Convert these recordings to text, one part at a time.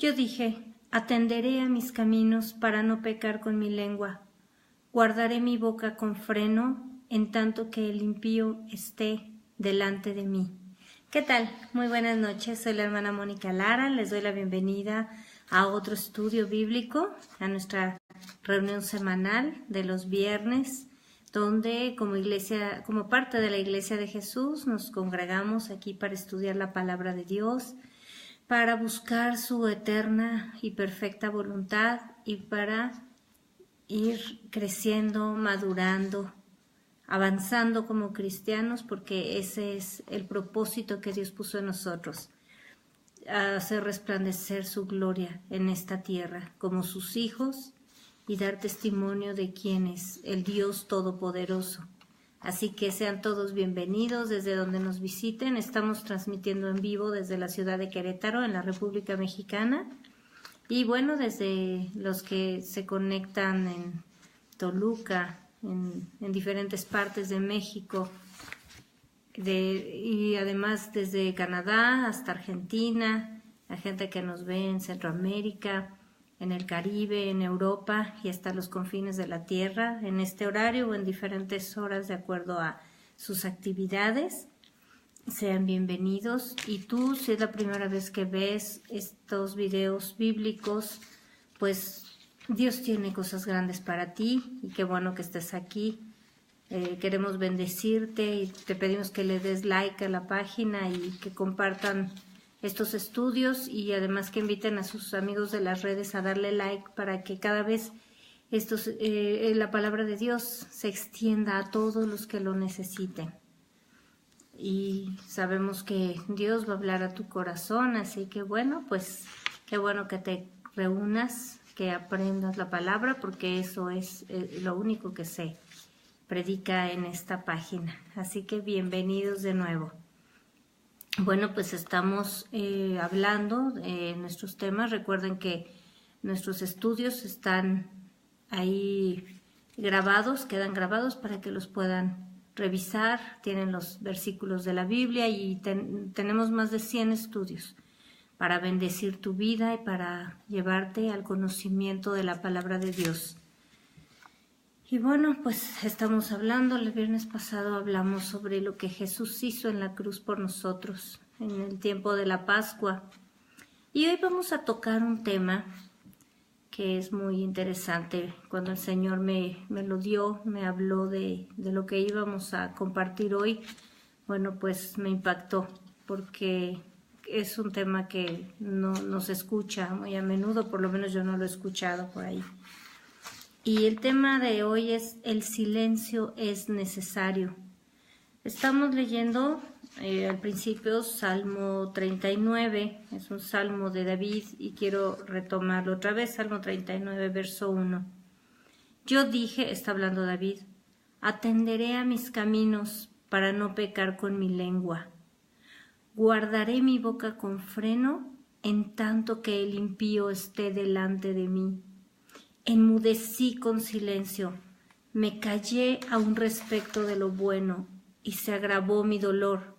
Yo dije, atenderé a mis caminos para no pecar con mi lengua. Guardaré mi boca con freno en tanto que el impío esté delante de mí. ¿Qué tal? Muy buenas noches, soy la hermana Mónica Lara, les doy la bienvenida a otro estudio bíblico, a nuestra reunión semanal de los viernes, donde como parte de la Iglesia de Jesús nos congregamos aquí para estudiar la palabra de Dios, para buscar su eterna y perfecta voluntad y para ir creciendo, madurando, avanzando como cristianos, porque ese es el propósito que Dios puso en nosotros, hacer resplandecer su gloria en esta tierra como sus hijos y dar testimonio de quién es el Dios Todopoderoso. Así que sean todos bienvenidos desde donde nos visiten. Estamos transmitiendo en vivo desde la ciudad de Querétaro, en la República Mexicana. Y bueno, desde los que se conectan en Toluca, en diferentes partes de México, y además desde Canadá hasta Argentina, la gente que nos ve en Centroamérica, en el Caribe, en Europa y hasta los confines de la tierra, en este horario o en diferentes horas de acuerdo a sus actividades. Sean bienvenidos. Y tú, si es la primera vez que ves estos videos bíblicos, pues Dios tiene cosas grandes para ti y qué bueno que estés aquí. Queremos bendecirte y te pedimos que le des like a la página y que compartan estos estudios y además que inviten a sus amigos de las redes a darle like para que cada vez la palabra de Dios se extienda a todos los que lo necesiten. Y sabemos que Dios va a hablar a tu corazón, así que bueno, pues qué bueno que te reúnas, que aprendas la palabra, porque eso es lo único que se predica en esta página. Así que bienvenidos de nuevo. Bueno, pues estamos hablando de nuestros temas. Recuerden que nuestros estudios están ahí grabados, quedan grabados para que los puedan revisar. Tienen los versículos de la Biblia y tenemos más de 100 estudios para bendecir tu vida y para llevarte al conocimiento de la palabra de Dios. Y bueno, pues estamos hablando, el viernes pasado hablamos sobre lo que Jesús hizo en la cruz por nosotros en el tiempo de la Pascua. Y hoy vamos a tocar un tema que es muy interesante. Cuando el Señor me lo dio, me habló de lo que íbamos a compartir hoy, bueno, pues me impactó porque es un tema que no se escucha muy a menudo, por lo menos yo no lo he escuchado por ahí. Y el tema de hoy es el silencio es necesario. Estamos leyendo al principio Salmo 39, es un salmo de David y quiero retomarlo otra vez, Salmo 39, verso 1. Yo dije, está hablando David, atenderé a mis caminos para no pecar con mi lengua. Guardaré mi boca con freno en tanto que el impío esté delante de mí. Enmudecí con silencio, me callé aún respecto de lo bueno, y se agravó mi dolor.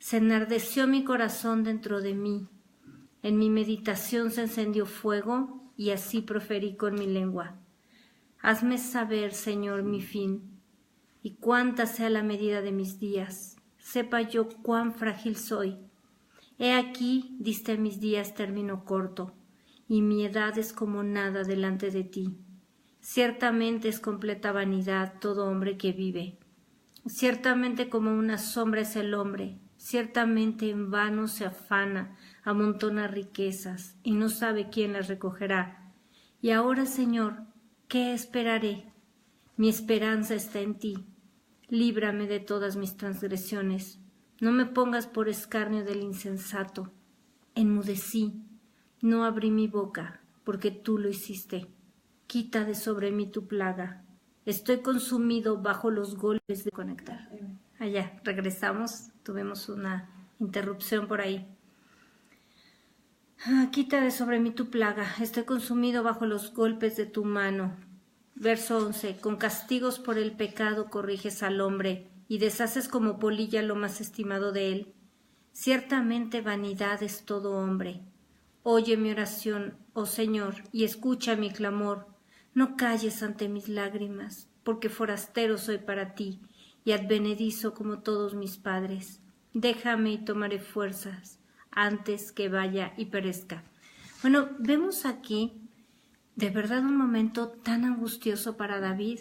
Se enardeció mi corazón dentro de mí. En mi meditación se encendió fuego, y así proferí con mi lengua. Hazme saber, Señor, mi fin, y cuánta sea la medida de mis días. Sepa yo cuán frágil soy. He aquí, diste a mis días término corto, y mi edad es como nada delante de ti. Ciertamente es completa vanidad todo hombre que vive. Ciertamente como una sombra es el hombre. Ciertamente en vano se afana, amontona riquezas, y no sabe quién las recogerá. Y ahora, Señor, ¿qué esperaré? Mi esperanza está en ti. Líbrame de todas mis transgresiones. No me pongas por escarnio del insensato. Enmudecí. No abrí mi boca, porque tú lo hiciste. Quita de sobre mí tu plaga. Estoy consumido bajo los golpes de conectar. Allá, regresamos. Tuvimos una interrupción por ahí. Quita de sobre mí tu plaga. Estoy consumido bajo los golpes de tu mano. Verso 11. Con castigos por el pecado corriges al hombre y deshaces como polilla lo más estimado de él. Ciertamente vanidad es todo hombre. Oye mi oración, oh Señor, y escucha mi clamor. No calles ante mis lágrimas, porque forastero soy para ti, y advenedizo como todos mis padres. Déjame y tomaré fuerzas, antes que vaya y perezca. Bueno, vemos aquí de verdad un momento tan angustioso para David,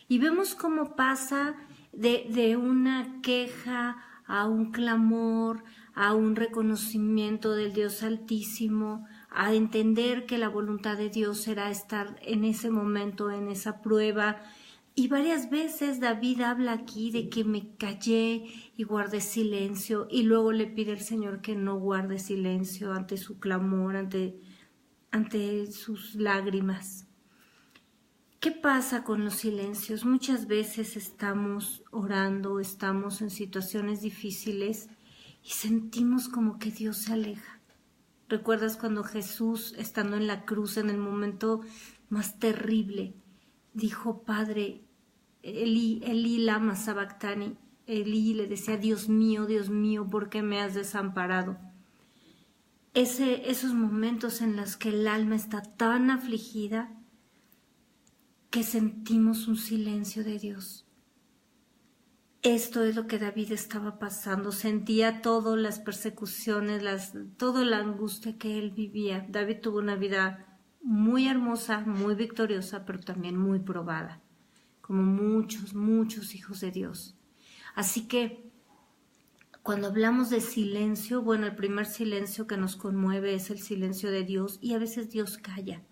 y vemos cómo pasa de una queja a un clamor, a un reconocimiento del Dios Altísimo, a entender que la voluntad de Dios será estar en ese momento, en esa prueba. Y varias veces David habla aquí de que me callé y guardé silencio, y luego le pide al Señor que no guarde silencio ante su clamor, ante sus lágrimas. ¿Qué pasa con los silencios? Muchas veces estamos orando, estamos en situaciones difíciles y sentimos como que Dios se aleja. ¿Recuerdas cuando Jesús, estando en la cruz en el momento más terrible, dijo, Padre, Elí, Elí lama sabactani? Elí le decía, Dios mío, ¿por qué me has desamparado? Esos momentos en los que el alma está tan afligida que sentimos un silencio de Dios. Esto es lo que David estaba pasando, sentía todas las persecuciones, toda la angustia que él vivía. David tuvo una vida muy hermosa, muy victoriosa, pero también muy probada, como muchos hijos de Dios. Así que cuando hablamos de silencio, bueno, el primer silencio que nos conmueve es el silencio de Dios, y a veces Dios calla,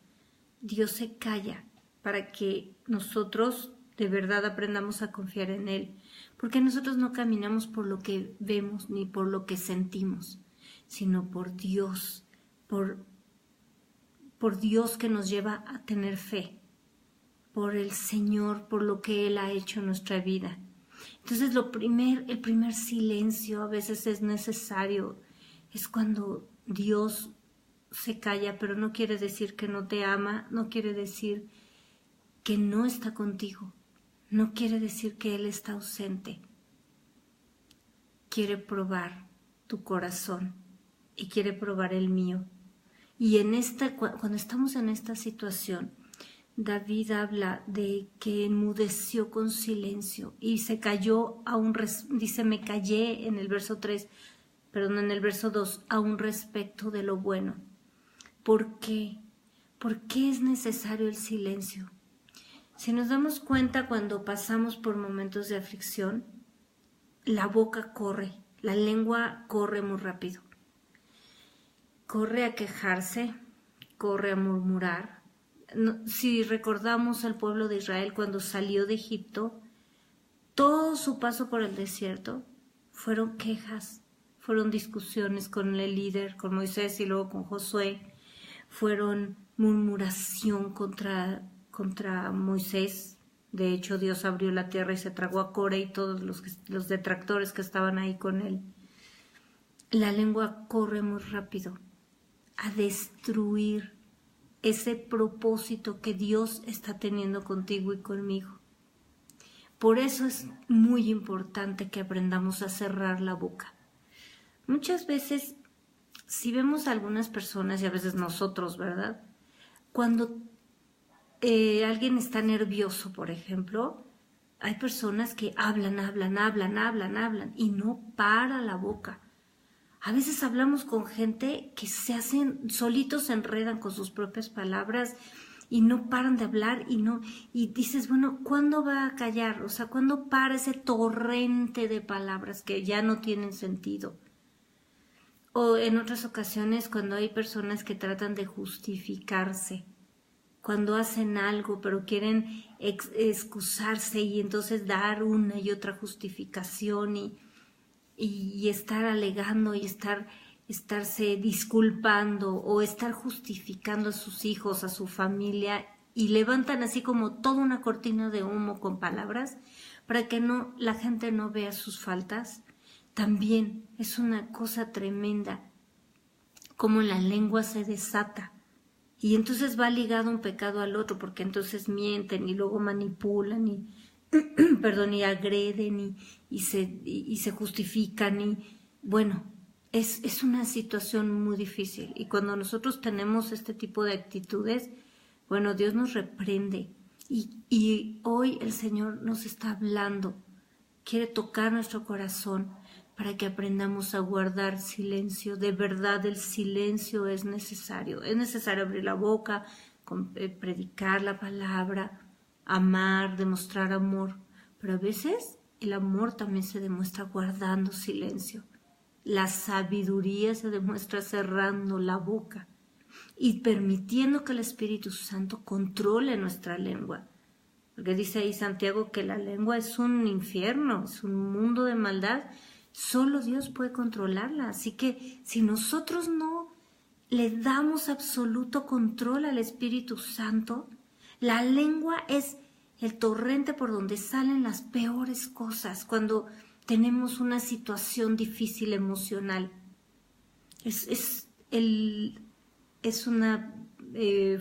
Dios se calla para que nosotros de verdad aprendamos a confiar en Él, porque nosotros no caminamos por lo que vemos ni por lo que sentimos, sino por Dios, por Dios que nos lleva a tener fe, por el Señor, por lo que Él ha hecho en nuestra vida. Entonces el primer silencio a veces es necesario, es cuando Dios se calla, pero no quiere decir que no te ama, no quiere decir que no está contigo, no quiere decir que Él está ausente. Quiere probar tu corazón y quiere probar el mío. Y cuando estamos en esta situación, David habla de que enmudeció con silencio y se cayó dice, me callé en el verso 3, perdón, en el verso 2, a un respecto de lo bueno. ¿Por qué? ¿Por qué es necesario el silencio? Si nos damos cuenta, cuando pasamos por momentos de aflicción, la boca corre, la lengua corre muy rápido. Corre a quejarse, corre a murmurar. Si recordamos al pueblo de Israel cuando salió de Egipto, todo su paso por el desierto fueron quejas, fueron discusiones con el líder, con Moisés y luego con Josué, fueron murmuración contra Moisés. De hecho, Dios abrió la tierra y se tragó a Core y todos los detractores que estaban ahí con él. La lengua corre muy rápido a destruir ese propósito que Dios está teniendo contigo y conmigo. Por eso es muy importante que aprendamos a cerrar la boca. Muchas veces, si vemos a algunas personas, y a veces nosotros, ¿verdad? Cuando alguien está nervioso, por ejemplo, hay personas que hablan y no para la boca. A veces hablamos con gente que solitos se enredan con sus propias palabras y no paran de hablar y dices, bueno, ¿cuándo va a callar? O sea, ¿cuándo para ese torrente de palabras que ya no tienen sentido? O en otras ocasiones cuando hay personas que tratan de justificarse, cuando hacen algo pero quieren excusarse y entonces dar una y otra justificación y estar alegando y estarse disculpando o estar justificando a sus hijos, a su familia, y levantan así como toda una cortina de humo con palabras para que la gente no vea sus faltas. También es una cosa tremenda como la lengua se desata y entonces va ligado un pecado al otro, porque entonces mienten y luego manipulan y agreden y se justifican bueno, es una situación muy difícil. Y cuando nosotros tenemos este tipo de actitudes, bueno, Dios nos reprende. Y hoy el Señor nos está hablando, quiere tocar nuestro corazón para que aprendamos a guardar silencio. De verdad, el silencio es necesario. Es necesario abrir la boca, predicar la palabra, amar, demostrar amor. Pero a veces el amor también se demuestra guardando silencio. La sabiduría se demuestra cerrando la boca y permitiendo que el Espíritu Santo controle nuestra lengua. Porque dice ahí Santiago que la lengua es un infierno, es un mundo de maldad. Solo Dios puede controlarla. Así que si nosotros no le damos absoluto control al Espíritu Santo, la lengua es el torrente por donde salen las peores cosas cuando tenemos una situación difícil emocional. Es una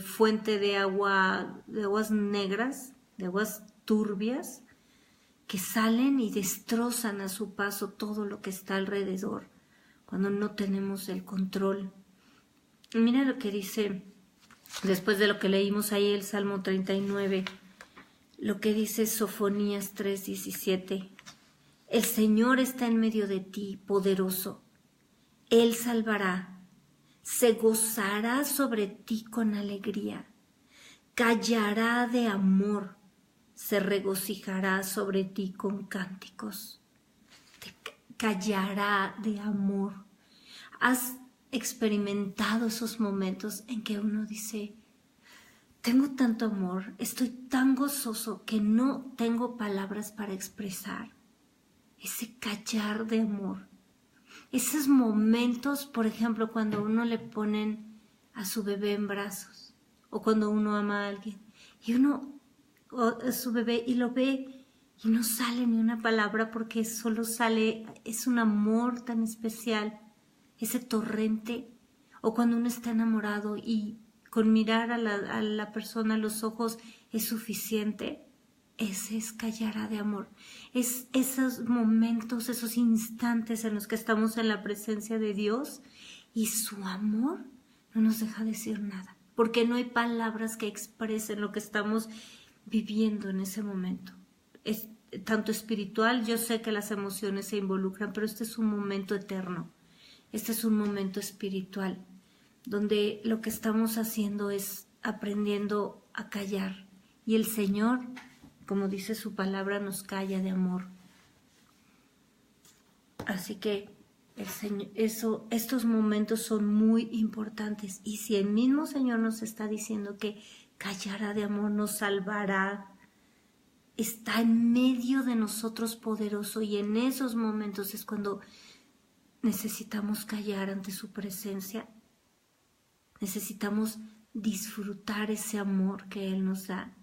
fuente de aguas negras, de aguas turbias, que salen y destrozan a su paso todo lo que está alrededor, cuando no tenemos el control. Mira lo que dice, después de lo que leímos ahí el Salmo 39, lo que dice Sofonías 3:17. El Señor está en medio de ti, poderoso. Él salvará, se gozará sobre ti con alegría, callará de amor, se regocijará sobre ti con cánticos. Te callará de amor. ¿Has experimentado esos momentos en que uno dice, tengo tanto amor, estoy tan gozoso que no tengo palabras para expresar? Ese callar de amor. Esos momentos, por ejemplo, cuando uno le ponen a su bebé en brazos, o cuando uno ama a alguien, y uno a su bebé y lo ve y no sale ni una palabra porque solo sale, es un amor tan especial, ese torrente. O cuando uno está enamorado y con mirar a la persona a los ojos es suficiente. Ese es callará de amor. Es esos momentos, esos instantes en los que estamos en la presencia de Dios y su amor no nos deja decir nada, porque no hay palabras que expresen lo que estamos viviendo en ese momento. Es tanto espiritual, yo sé que las emociones se involucran, pero este es un momento eterno. Este es un momento espiritual, donde lo que estamos haciendo es aprendiendo a callar. Y el Señor, como dice su palabra, nos calla de amor. Así que estos momentos son muy importantes. Y si el mismo Señor nos está diciendo que callará de amor, nos salvará, está en medio de nosotros poderoso, y en esos momentos es cuando necesitamos callar ante su presencia. Necesitamos disfrutar ese amor que Él nos da.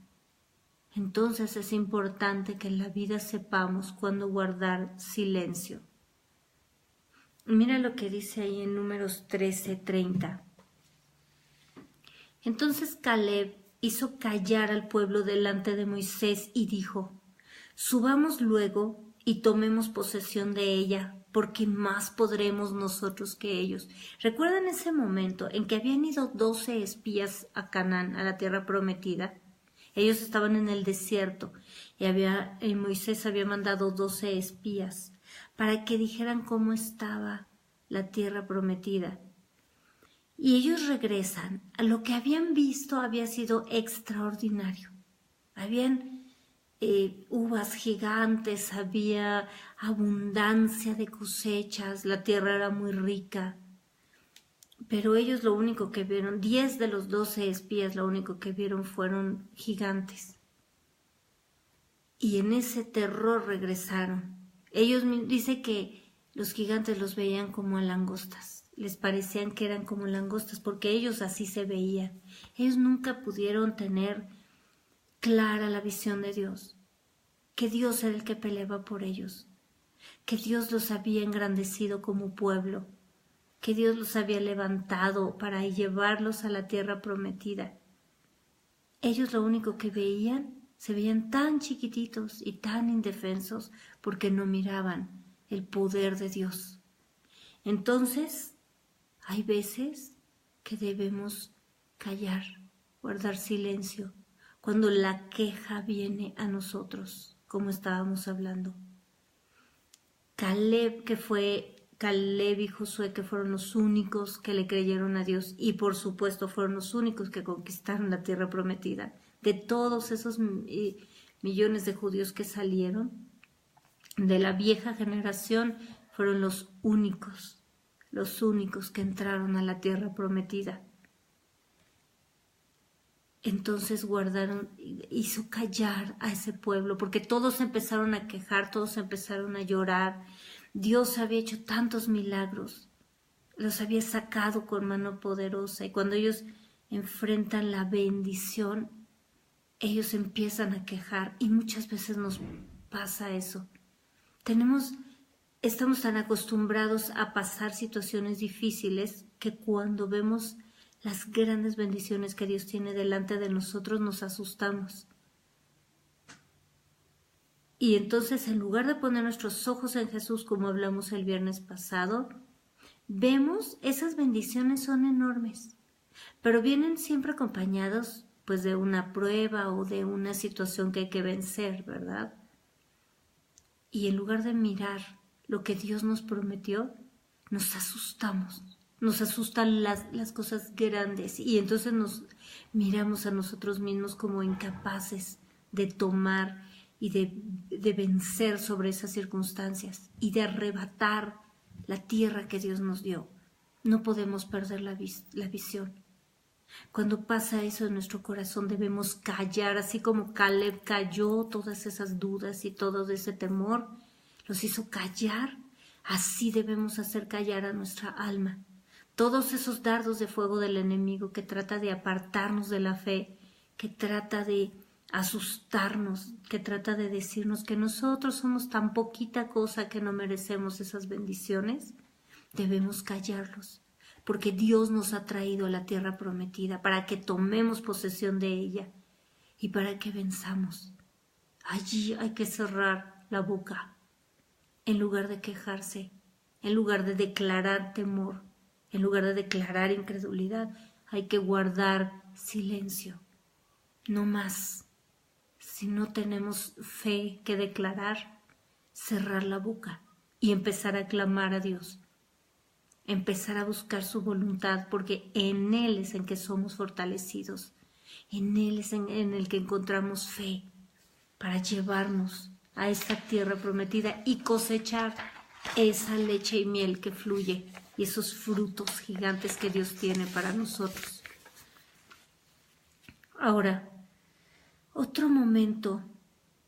Entonces es importante que en la vida sepamos cuándo guardar silencio. Mira lo que dice ahí en Números 13:30. Entonces Caleb hizo callar al pueblo delante de Moisés y dijo: subamos luego y tomemos posesión de ella, porque más podremos nosotros que ellos. ¿Recuerdan ese momento en que habían ido 12 espías a Canaán, a la tierra prometida? Ellos estaban en el desierto y Moisés había mandado 12 espías para que dijeran cómo estaba la tierra prometida. Y ellos regresan. Lo que habían visto había sido extraordinario. Habían uvas gigantes, había abundancia de cosechas, la tierra era muy rica. Pero ellos lo único que vieron, 10 de los 12 espías, lo único que vieron fueron gigantes. Y en ese terror regresaron. Ellos dicen que los gigantes los veían como a langostas. Les parecían que eran como langostas porque ellos así se veían. Ellos nunca pudieron tener clara la visión de Dios, que Dios era el que peleaba por ellos, que Dios los había engrandecido como pueblo, que Dios los había levantado para llevarlos a la tierra prometida. Ellos lo único que veían, se veían tan chiquititos y tan indefensos porque no miraban el poder de Dios. Entonces, hay veces que debemos callar, guardar silencio, cuando la queja viene a nosotros, como estábamos hablando. Caleb y Josué, que fueron los únicos que le creyeron a Dios, y por supuesto fueron los únicos que conquistaron la tierra prometida. De todos esos millones de judíos que salieron de la vieja generación, fueron los únicos que entraron a la tierra prometida. Entonces hizo callar a ese pueblo, porque todos empezaron a quejar, todos empezaron a llorar. Dios había hecho tantos milagros, los había sacado con mano poderosa, y cuando ellos enfrentan la bendición, ellos empiezan a quejar, y muchas veces nos pasa eso. Estamos tan acostumbrados a pasar situaciones difíciles que cuando vemos las grandes bendiciones que Dios tiene delante de nosotros nos asustamos. Y entonces, en lugar de poner nuestros ojos en Jesús, como hablamos el viernes pasado, vemos esas bendiciones son enormes, pero vienen siempre acompañados pues de una prueba o de una situación que hay que vencer, ¿verdad? Y en lugar de mirar lo que Dios nos prometió, nos asustamos. Nos asustan las cosas grandes, y entonces nos miramos a nosotros mismos como incapaces de tomar y de vencer sobre esas circunstancias y de arrebatar la tierra que Dios nos dio. No podemos perder la visión. Cuando pasa eso en nuestro corazón, debemos callar, así como Caleb calló todas esas dudas y todo ese temor, los hizo callar. Así debemos hacer callar a nuestra alma todos esos dardos de fuego del enemigo que trata de apartarnos de la fe, que trata de asustarnos, que trata de decirnos que nosotros somos tan poquita cosa que no merecemos esas bendiciones. Debemos callarlos, porque Dios nos ha traído a la tierra prometida para que tomemos posesión de ella y para que venzamos. Allí hay que cerrar la boca, en lugar de quejarse, en lugar de declarar temor, en lugar de declarar incredulidad. Hay que guardar silencio, no más. Si no tenemos fe que declarar, cerrar la boca y empezar a clamar a Dios, empezar a buscar su voluntad, porque en Él es en que somos fortalecidos, en Él es en el que encontramos fe para llevarnos a esta tierra prometida y cosechar esa leche y miel que fluye y esos frutos gigantes que Dios tiene para nosotros. Ahora, otro momento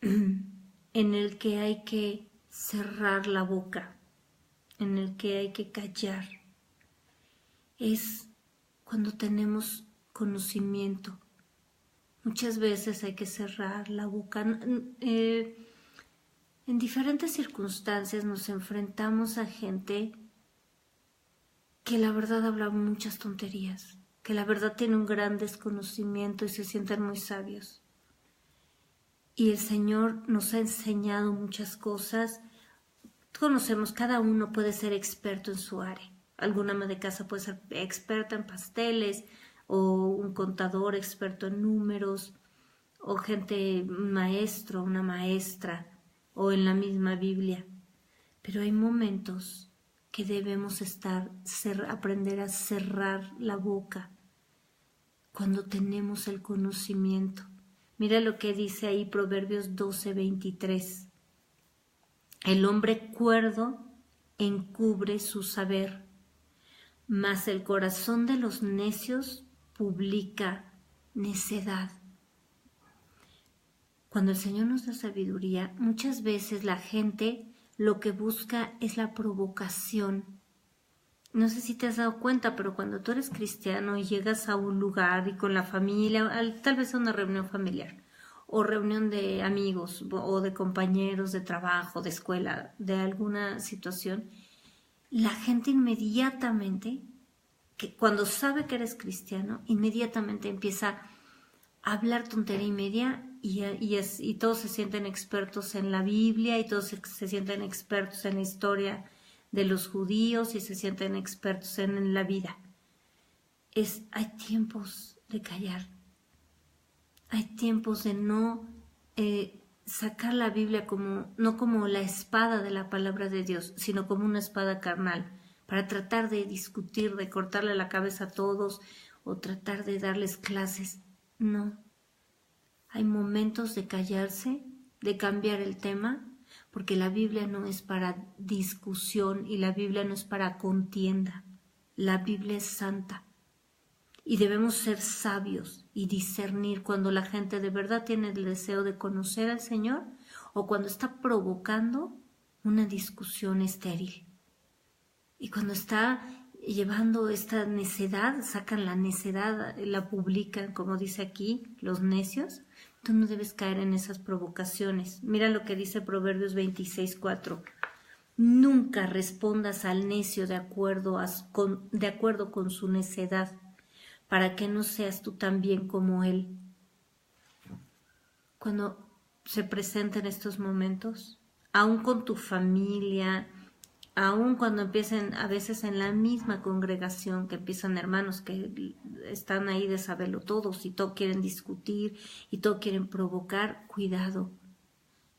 en el que hay que cerrar la boca, en el que hay que callar, es cuando tenemos conocimiento. Muchas veces hay que cerrar la boca. En diferentes circunstancias nos enfrentamos a gente que la verdad habla muchas tonterías, que la verdad tiene un gran desconocimiento y se sienten muy sabios. Y el Señor nos ha enseñado muchas cosas. Conocemos, cada uno puede ser experto en su área. Alguna ama de casa puede ser experta en pasteles, o un contador experto en números, o un maestro, una maestra, o en la misma Biblia. Pero hay momentos que debemos aprender a cerrar la boca cuando tenemos el conocimiento. Mira lo que dice ahí Proverbios 12:23. El hombre cuerdo encubre su saber, mas el corazón de los necios publica necedad. Cuando el Señor nos da sabiduría, muchas veces la gente lo que busca es la provocación. No sé si te has dado cuenta, pero cuando tú eres cristiano y llegas a un lugar y con la familia, tal vez a una reunión familiar o reunión de amigos o de compañeros de trabajo, de escuela, de alguna situación, la gente inmediatamente, que cuando sabe que eres cristiano, inmediatamente empieza a hablar tontería y media y todos se sienten expertos en la Biblia y todos se sienten expertos en la historia de los judíos y se sienten expertos en la vida. Hay tiempos de callar, hay tiempos de no sacar la Biblia no como la espada de la palabra de Dios, sino como una espada carnal, para tratar de discutir, de cortarle la cabeza a todos o tratar de darles clases. No, hay momentos de callarse, de cambiar el tema, porque la Biblia no es para discusión y la Biblia no es para contienda. La Biblia es santa y debemos ser sabios y discernir cuando la gente de verdad tiene el deseo de conocer al Señor o cuando está provocando una discusión estéril. Y cuando está llevando esta necedad, sacan la necedad, la publican, como dice aquí, los necios. Tú no debes caer en esas provocaciones. Mira lo que dice Proverbios 26:4. Nunca respondas al necio de acuerdo con su necedad, para que no seas tú también como él. Cuando se presenten estos momentos, aún con tu familia, aún cuando empiecen a veces en la misma congregación, que empiezan hermanos que están ahí de saberlo todos y todo quieren discutir y todo quieren provocar, cuidado,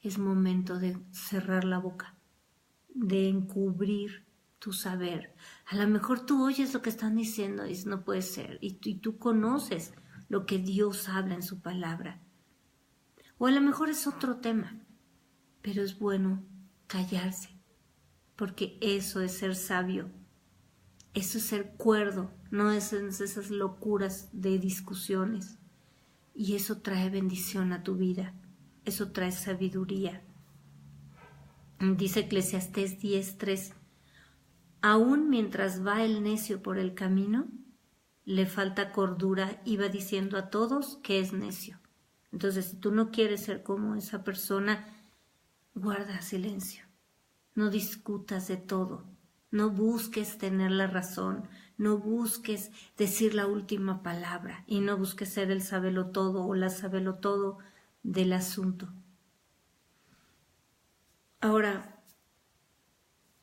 es momento de cerrar la boca, de encubrir tu saber. A lo mejor tú oyes lo que están diciendo y dices, no puede ser, y tú conoces lo que Dios habla en su palabra. O a lo mejor es otro tema, pero es bueno callarse, porque eso es ser sabio, eso es ser cuerdo, no es esas locuras de discusiones. Y eso trae bendición a tu vida, eso trae sabiduría. Dice Eclesiastés 10:3, aún mientras va el necio por el camino, le falta cordura y va diciendo a todos que es necio. Entonces, si tú no quieres ser como esa persona, guarda silencio. No discutas de todo, no busques tener la razón, no busques decir la última palabra y no busques ser el sabelotodo o la sabelotodo del asunto. Ahora,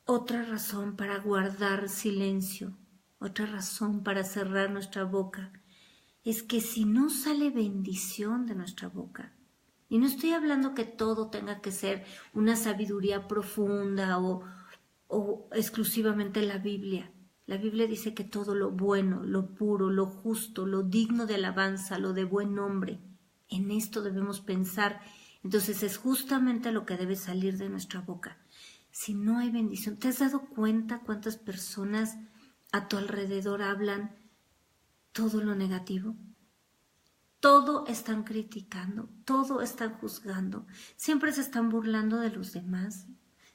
otra razón para guardar silencio, otra razón para cerrar nuestra boca, es que si no sale bendición de nuestra boca, y no estoy hablando que todo tenga que ser una sabiduría profunda o exclusivamente la Biblia. La Biblia dice que todo lo bueno, lo puro, lo justo, lo digno de alabanza, lo de buen nombre, en esto debemos pensar. Entonces es justamente lo que debe salir de nuestra boca. Si no hay bendición, ¿te has dado cuenta cuántas personas a tu alrededor hablan todo lo negativo? Todo están criticando, todo están juzgando, siempre se están burlando de los demás,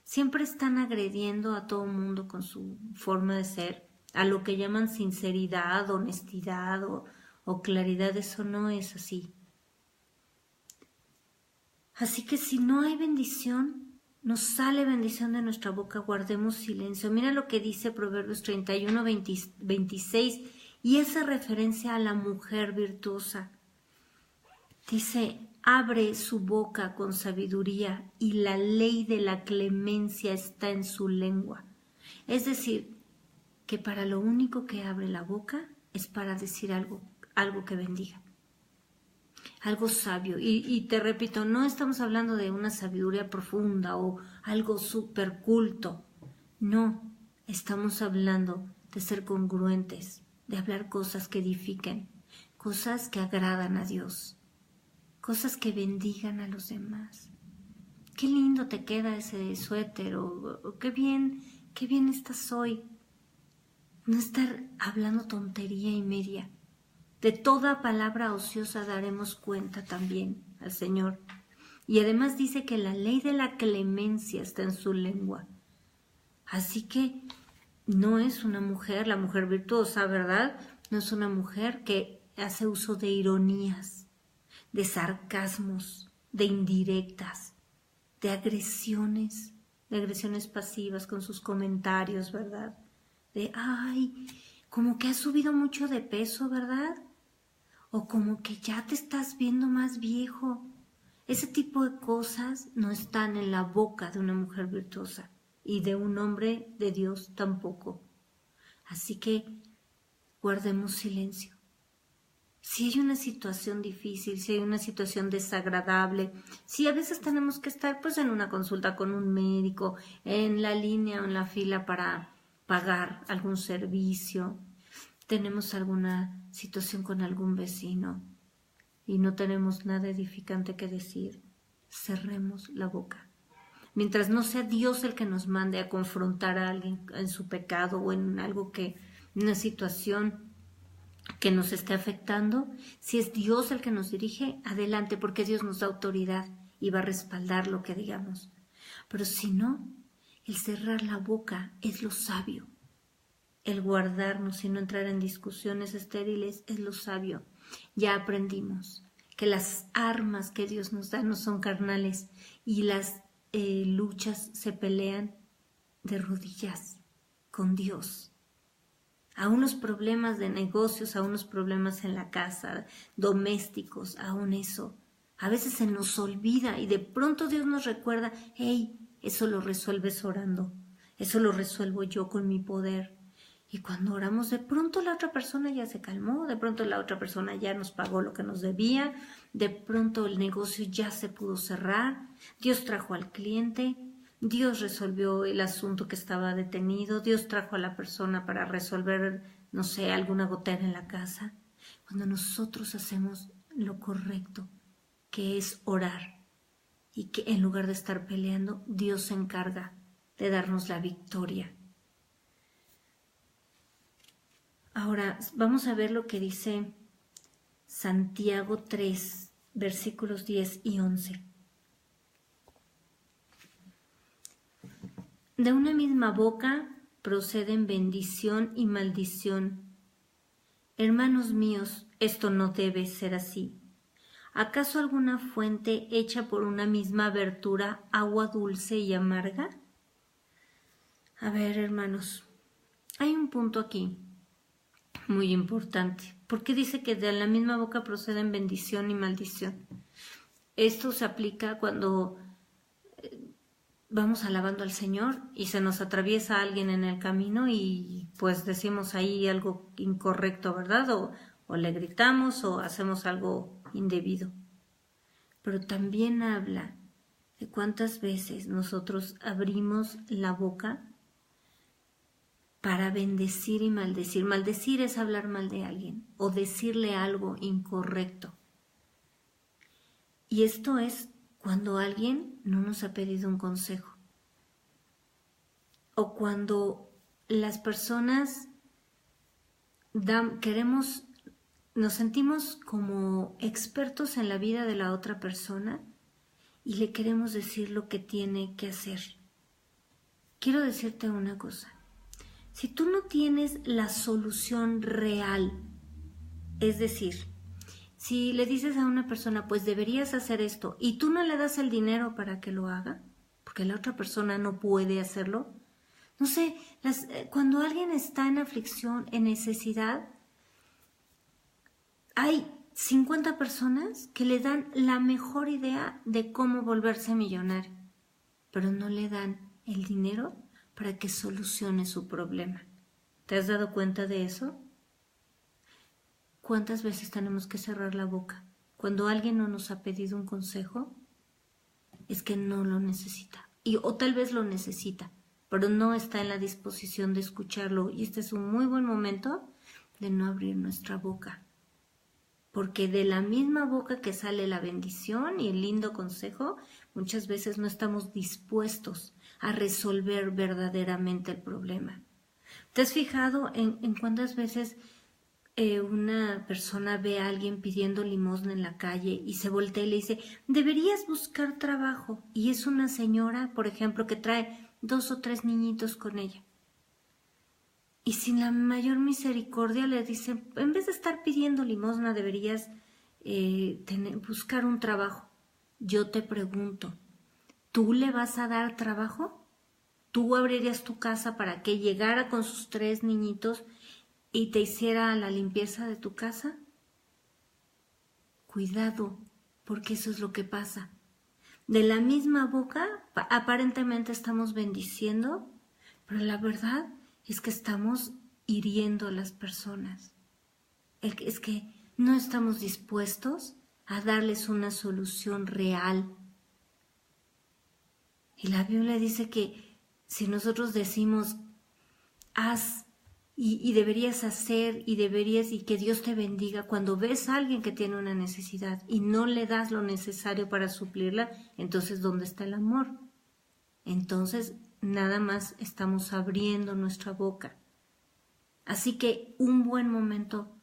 siempre están agrediendo a todo mundo con su forma de ser, a lo que llaman sinceridad, honestidad o claridad. Eso no es así. Así que si no hay bendición, no sale bendición de nuestra boca, guardemos silencio. Mira lo que dice Proverbios 31:26 y esa referencia a la mujer virtuosa. Dice, abre su boca con sabiduría y la ley de la clemencia está en su lengua. Es decir, que para lo único que abre la boca es para decir algo que bendiga, algo sabio. Y te repito, no estamos hablando de una sabiduría profunda o algo súper culto. No, estamos hablando de ser congruentes, de hablar cosas que edifiquen, cosas que agradan a Dios. Cosas que bendigan a los demás. Qué lindo te queda ese suéter o qué bien estás hoy. No estar hablando tontería y media. De toda palabra ociosa daremos cuenta también al Señor. Y además dice que la ley de la clemencia está en su lengua. Así que no es una mujer, la mujer virtuosa, ¿verdad? No es una mujer que hace uso de ironías, de sarcasmos, de indirectas, de agresiones pasivas con sus comentarios, ¿verdad? De, ay, como que has subido mucho de peso, ¿verdad? O como que ya te estás viendo más viejo. Ese tipo de cosas no están en la boca de una mujer virtuosa. y de un hombre de Dios tampoco. Así que guardemos silencio. Si hay una situación difícil, si hay una situación desagradable, si a veces tenemos que estar pues en una consulta con un médico, en la línea o en la fila para pagar algún servicio, tenemos alguna situación con algún vecino y no tenemos nada edificante que decir, cerremos la boca. Mientras no sea Dios el que nos mande a confrontar a alguien en su pecado o en algo una situación que nos esté afectando, si es Dios el que nos dirige, adelante, porque Dios nos da autoridad y va a respaldar lo que digamos. Pero si no, el cerrar la boca es lo sabio. El guardarnos y no entrar en discusiones estériles es lo sabio. Ya aprendimos que las armas que Dios nos da no son carnales y las luchas se pelean de rodillas con Dios. Aún los problemas de negocios, aún los problemas en la casa, domésticos, aún eso. A veces se nos olvida y de pronto Dios nos recuerda, hey, eso lo resuelves orando, eso lo resuelvo yo con mi poder. Y cuando oramos, de pronto la otra persona ya se calmó, de pronto la otra persona ya nos pagó lo que nos debía, de pronto el negocio ya se pudo cerrar, Dios trajo al cliente, Dios resolvió el asunto que estaba detenido, Dios trajo a la persona para resolver, no sé, alguna gotera en la casa. Cuando nosotros hacemos lo correcto, que es orar, y que en lugar de estar peleando, Dios se encarga de darnos la victoria. Ahora vamos a ver lo que dice Santiago 3, versículos 10 y 11. De una misma boca proceden bendición y maldición. Hermanos míos, esto no debe ser así. ¿Acaso alguna fuente hecha por una misma abertura agua dulce y amarga? A ver, hermanos, hay un punto aquí muy importante, porque dice que de la misma boca proceden bendición y maldición. Esto se aplica cuando vamos alabando al Señor y se nos atraviesa alguien en el camino y pues decimos ahí algo incorrecto, ¿verdad? O le gritamos o hacemos algo indebido. Pero también habla de cuántas veces nosotros abrimos la boca para bendecir y maldecir. Maldecir es hablar mal de alguien o decirle algo incorrecto. Y esto es cuando alguien no nos ha pedido un consejo. O cuando las personas nos sentimos como expertos en la vida de la otra persona y le queremos decir lo que tiene que hacer. Quiero decirte una cosa. Si tú no tienes la solución real, es decir, si le dices a una persona, pues deberías hacer esto, y tú no le das el dinero para que lo haga, porque la otra persona no puede hacerlo, no sé, cuando alguien está en aflicción, en necesidad, hay 50 personas que le dan la mejor idea de cómo volverse millonario, pero no le dan el dinero para que solucione su problema. ¿Te has dado cuenta de eso? ¿Cuántas veces tenemos que cerrar la boca? Cuando alguien no nos ha pedido un consejo, es que no lo necesita. O tal vez lo necesita, pero no está en la disposición de escucharlo. Y este es un muy buen momento de no abrir nuestra boca. Porque de la misma boca que sale la bendición y el lindo consejo, muchas veces no estamos dispuestos a resolver verdaderamente el problema. ¿Te has fijado en cuántas veces una persona ve a alguien pidiendo limosna en la calle y se voltea y le dice, deberías buscar trabajo? Y es una señora, por ejemplo, que trae 2 o 3 niñitos con ella. Y sin la mayor misericordia le dice, en vez de estar pidiendo limosna, deberías buscar un trabajo. Yo te pregunto, ¿tú le vas a dar trabajo? ¿Tú abrirías tu casa para que llegara con sus 3 niñitos y te hiciera la limpieza de tu casa? Cuidado, porque eso es lo que pasa. De la misma boca aparentemente estamos bendiciendo, pero la verdad es que estamos hiriendo a las personas. Es que no estamos dispuestos a darles una solución real. Y la Biblia dice que si nosotros decimos, haz y deberías hacer y deberías y que Dios te bendiga, cuando ves a alguien que tiene una necesidad y no le das lo necesario para suplirla, entonces ¿dónde está el amor? Entonces nada más estamos abriendo nuestra boca. Así que un buen momento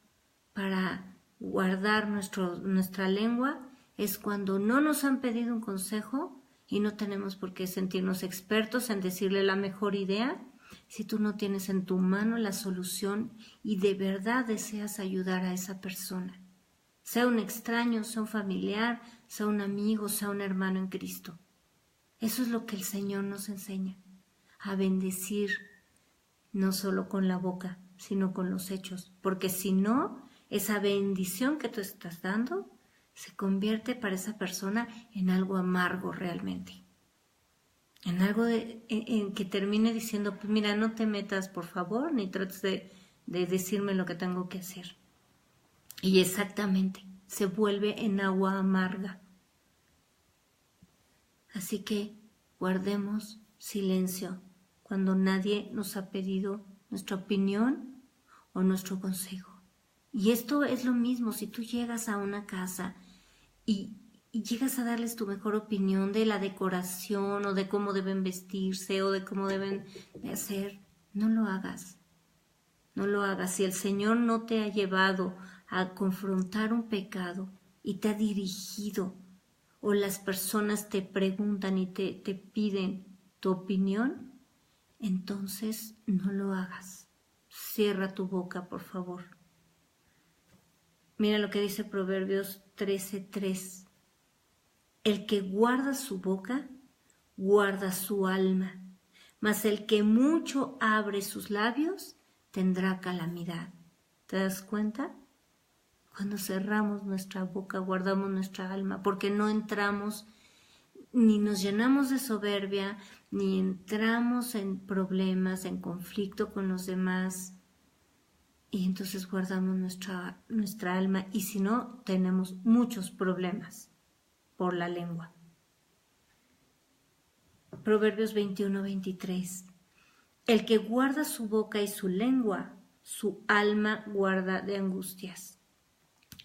para guardar nuestra lengua es cuando no nos han pedido un consejo y no tenemos por qué sentirnos expertos en decirle la mejor idea. Si tú no tienes en tu mano la solución y de verdad deseas ayudar a esa persona, sea un extraño, sea un familiar, sea un amigo, sea un hermano en Cristo. Eso es lo que el Señor nos enseña, a bendecir no solo con la boca, sino con los hechos, porque si no, esa bendición que tú estás dando se convierte para esa persona en algo amargo realmente. En algo en que termine diciendo, pues mira, no te metas por favor, ni trates de decirme lo que tengo que hacer. Y exactamente, se vuelve en agua amarga. Así que guardemos silencio cuando nadie nos ha pedido nuestra opinión o nuestro consejo. Y esto es lo mismo, si tú llegas a una casa y llegas a darles tu mejor opinión de la decoración o de cómo deben vestirse o de cómo deben de hacer, no lo hagas. No lo hagas. Si el Señor no te ha llevado a confrontar un pecado y te ha dirigido, o las personas te preguntan y te piden tu opinión, entonces no lo hagas. Cierra tu boca, por favor. Mira lo que dice Proverbios 13:3. El que guarda su boca, guarda su alma, mas el que mucho abre sus labios, tendrá calamidad. ¿Te das cuenta? Cuando cerramos nuestra boca, guardamos nuestra alma, porque no entramos, ni nos llenamos de soberbia, ni entramos en problemas, en conflicto con los demás, y entonces guardamos nuestra alma, y si no, tenemos muchos problemas por la lengua. Proverbios 21:23. El que guarda su boca y su lengua, su alma guarda de angustias.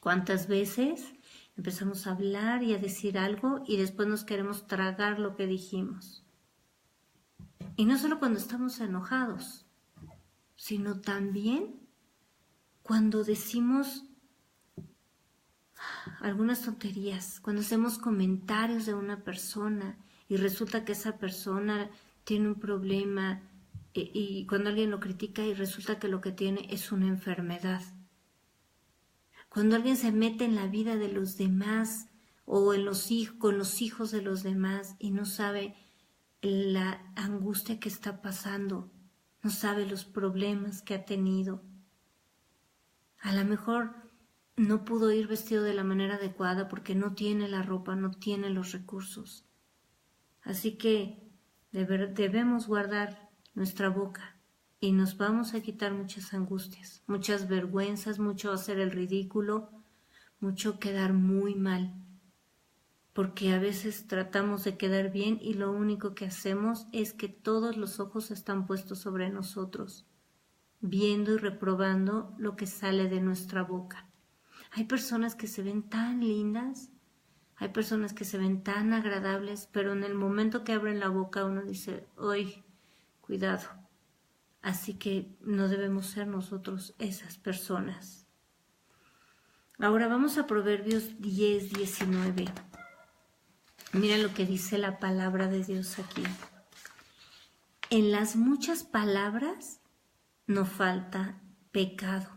¿Cuántas veces empezamos a hablar y a decir algo y después nos queremos tragar lo que dijimos? Y no solo cuando estamos enojados, sino también cuando decimos algunas tonterías, cuando hacemos comentarios de una persona y resulta que esa persona tiene un problema y cuando alguien lo critica y resulta que lo que tiene es una enfermedad. Cuando alguien se mete en la vida de los demás o con los hijos de los demás y no sabe la angustia que está pasando, no sabe los problemas que ha tenido. A lo mejor no pudo ir vestido de la manera adecuada porque no tiene la ropa, no tiene los recursos. Así que debemos guardar nuestra boca y nos vamos a quitar muchas angustias, muchas vergüenzas, mucho hacer el ridículo, mucho quedar muy mal. Porque a veces tratamos de quedar bien y lo único que hacemos es que todos los ojos están puestos sobre nosotros, viendo y reprobando lo que sale de nuestra boca. Hay personas que se ven tan lindas, hay personas que se ven tan agradables, pero en el momento que abren la boca uno dice, ¡ay, cuidado! Así que no debemos ser nosotros esas personas. Ahora vamos a Proverbios 10:19. Mira lo que dice la palabra de Dios aquí. En las muchas palabras no falta pecado,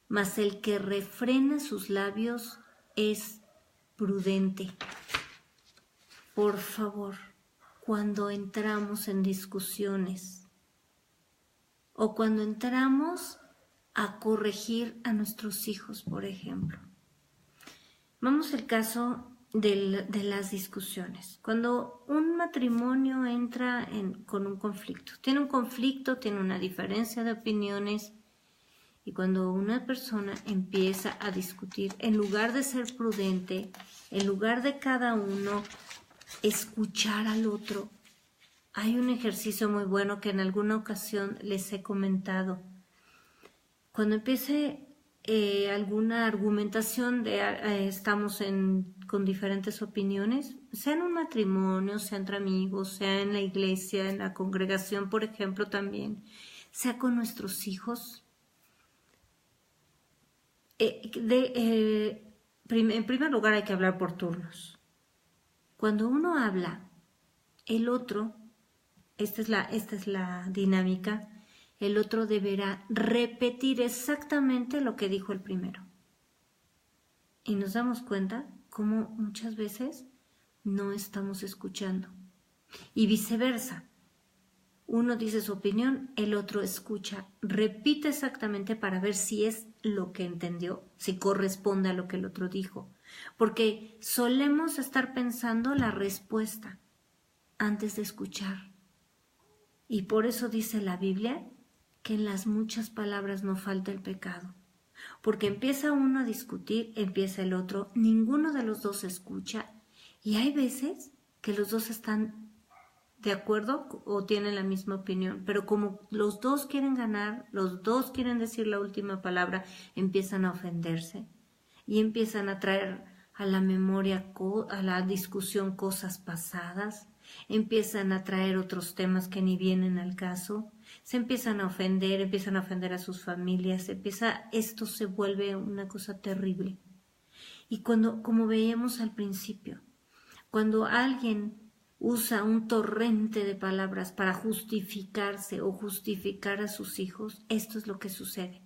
mas el que refrena sus labios es prudente. Por favor, cuando entramos en discusiones o cuando entramos a corregir a nuestros hijos, por ejemplo. Vamos al caso de las discusiones. Cuando un matrimonio entra con un conflicto, tiene una diferencia de opiniones, y cuando una persona empieza a discutir, en lugar de ser prudente, en lugar de cada uno escuchar al otro, hay un ejercicio muy bueno que en alguna ocasión les he comentado. Cuando empiece alguna argumentación estamos con diferentes opiniones, sea en un matrimonio, sea entre amigos, sea en la iglesia, en la congregación, por ejemplo, también, sea con nuestros hijos. En primer lugar hay que hablar por turnos. Cuando uno habla, el otro, esta es la dinámica, el otro deberá repetir exactamente lo que dijo el primero. Y nos damos cuenta cómo muchas veces no estamos escuchando. Y viceversa. Uno dice su opinión, el otro escucha, repite exactamente para ver si es lo que entendió, si corresponde a lo que el otro dijo. Porque solemos estar pensando la respuesta antes de escuchar. Y por eso dice la Biblia que en las muchas palabras no falta el pecado. Porque empieza uno a discutir, empieza el otro, ninguno de los dos escucha. Y hay veces que los dos están de acuerdo o tienen la misma opinión, pero como los dos quieren ganar, los dos quieren decir la última palabra, empiezan a ofenderse y empiezan a traer a la memoria, a la discusión cosas pasadas, empiezan a traer otros temas que ni vienen al caso, se empiezan a ofender a sus familias, esto se vuelve una cosa terrible. Y como veíamos al principio, cuando alguien usa un torrente de palabras para justificarse o justificar a sus hijos, esto es lo que sucede.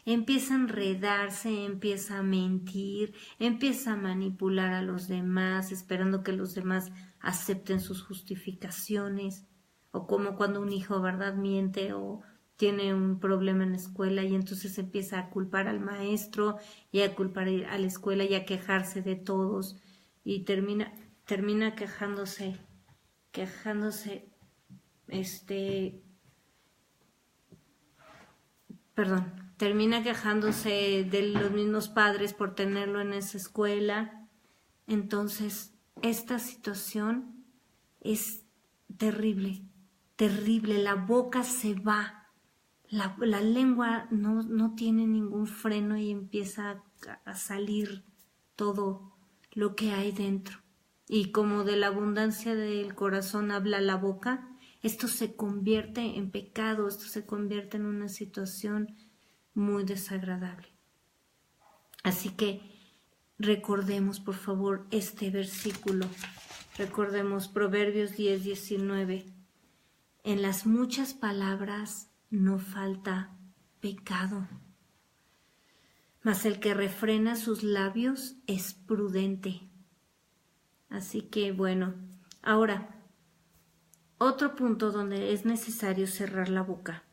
Empieza a enredarse, empieza a mentir, empieza a manipular a los demás, esperando que los demás acepten sus justificaciones, o como cuando un hijo, ¿verdad?, miente o tiene un problema en la escuela y entonces empieza a culpar al maestro y a culpar a la escuela y a quejarse de todos y termina quejándose, termina quejándose de los mismos padres por tenerlo en esa escuela. Entonces, esta situación es terrible, terrible. La boca se va, la lengua no tiene ningún freno y empieza a salir todo lo que hay dentro. Y como de la abundancia del corazón habla la boca, esto se convierte en pecado, esto se convierte en una situación muy desagradable. Así que recordemos, por favor, este versículo. Recordemos Proverbios 10:19. En las muchas palabras no falta pecado, mas el que refrena sus labios es prudente. Así que bueno, ahora, otro punto donde es necesario cerrar la boca.